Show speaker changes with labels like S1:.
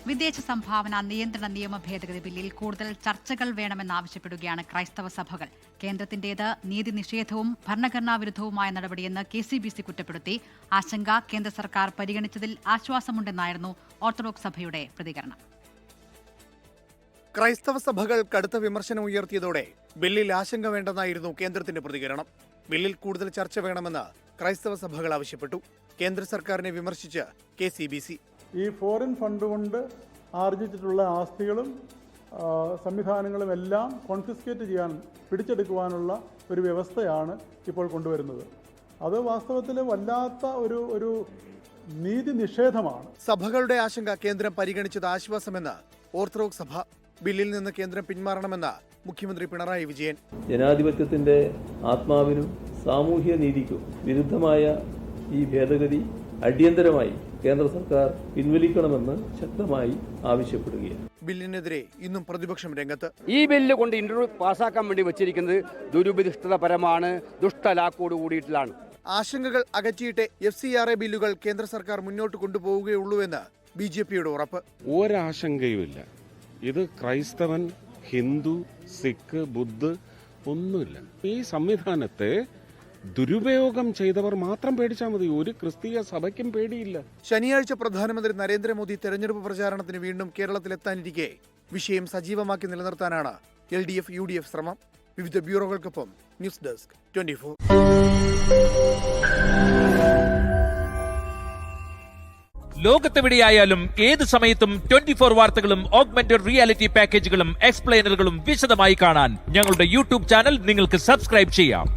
S1: വിദേശ സംഭാവന നിയന്ത്രണ നിയമ ഭേദഗതി ബില്ലിൽ കൂടുതൽ ചർച്ചകൾ വേണമെന്നാവശ്യപ്പെടുകയാണ് ക്രൈസ്തവ സഭകൾ. കേന്ദ്രത്തിന്റേത് നീതി നിഷേധവും ഭരണഘടനാ വിരുദ്ധവുമായ നടപടിയെന്ന് KCBC കുറ്റപ്പെടുത്തി. ആശങ്ക കേന്ദ്ര സർക്കാർ പരിഗണിച്ചതിൽ ആശ്വാസമുണ്ടെന്നായിരുന്നു ഓർത്തഡോക്സ് സഭയുടെ പ്രതികരണം.
S2: ക്രൈസ്തവ സഭകൾ കടുത്ത വിമർശനം ഉയർത്തിയതോടെ ബില്ലിൽ ആശങ്ക വേണ്ടെന്നായിരുന്നു കേന്ദ്രത്തിന്റെ പ്രതികരണം. ബില്ലിൽ കൂടുതൽ ചർച്ച വേണമെന്ന് ക്രൈസ്തവ സഭകൾ ആവശ്യപ്പെട്ടു. കേന്ദ്ര സർക്കാരിനെ വിമർശിച്ച് KCBC.
S3: ഈ ഫോറിൻ ഫണ്ട് കൊണ്ട് ആർജിച്ചിട്ടുള്ള ആസ്തികളും സംവിധാനങ്ങളും എല്ലാം കോൺഫിസ്കേറ്റ് ചെയ്യാൻ, പിടിച്ചെടുക്കുവാനുള്ള ഒരു വ്യവസ്ഥയാണ് ഇപ്പോൾ കൊണ്ടുവരുന്നത്. അത് വാസ്തവത്തിൽ വല്ലാത്ത ഒരു നീതി നിഷേധമാണ്.
S2: സഭകളുടെ ആശങ്ക കേന്ദ്രം പരിഗണിച്ചത് ആശ്വാസമെന്ന് ഓർത്തഡോക്സ് സഭ. ബില്ലിൽ നിന്ന് കേന്ദ്രം പിന്മാറണമെന്ന് മുഖ്യമന്ത്രി പിണറായി വിജയൻ.
S4: ജനാധിപത്യത്തിന്റെ ആത്മാവിനും സാമൂഹ്യ നീതിക്കും വിരുദ്ധമായ ഈ ഭേദഗതി അടിയന്തരമായി കേന്ദ്ര സർക്കാർ പിൻവലിക്കണമെന്ന് ശക്തമായി ആവശ്യപ്പെടുകയാണ്.
S2: ബില്ലിനെതിരെ ഇന്നും പ്രതിപക്ഷം രംഗത്ത്.
S5: ഈ ബില്ല് കൊണ്ട് ഇന്റർവ്യൂ പാസ്സാക്കാൻ വേണ്ടി വെച്ചിരിക്കുന്നത് ദുരുപദിഷ്ടതപരമാണ്, ദുഷ്ടലാക്കോട് കൂടിയിട്ടുള്ളതാണ്.
S2: ആശങ്കകൾ അകറ്റിയിട്ട് FCRA ബില്ലുകൾ കേന്ദ്ര സർക്കാർ മുന്നോട്ട് കൊണ്ടുപോവുകയുള്ളൂവെന്ന് BJPയുടെ ഉറപ്പ്.
S6: ഒരാശങ്കയുമില്ല. ഇത് ക്രൈസ്തവൻ, ഹിന്ദു, സിഖ്, ബുദ്ധ് ഒന്നുമില്ല. ഈ സംവിധാനത്തെ ദുരുപയോഗം ചെയ്തവർ മാത്രം പേടിച്ചാൽ മതി. ഒരു ക്രിസ്തീയ സഭയ്ക്കും പേടിയില്ല.
S2: ശനിയാഴ്ച പ്രധാനമന്ത്രി നരേന്ദ്രമോദി തെരഞ്ഞെടുപ്പ് പ്രചാരണത്തിന് വീണ്ടും കേരളത്തിലെത്താനിരിക്കെ വിഷയം സജീവമാക്കി നിലനിർത്താനാണ് LDF UDF ശ്രമം. വിവിധ ബ്യൂറോകൾക്കൊപ്പം ന്യൂസ് ഡെസ്ക് 24.
S7: ലോകത്തെവിടെയായാലും ഏത് സമയത്തും 24 വാർത്തകളും ഓഗ്മെന്റഡ് റിയാലിറ്റി പാക്കേജുകളും എക്സ്പ്ലെയിനറുകളും വിശദമായി കാണാൻ ഞങ്ങളുടെ YouTube ചാനൽ നിങ്ങൾക്ക് സബ്സ്ക്രൈബ് ചെയ്യാം.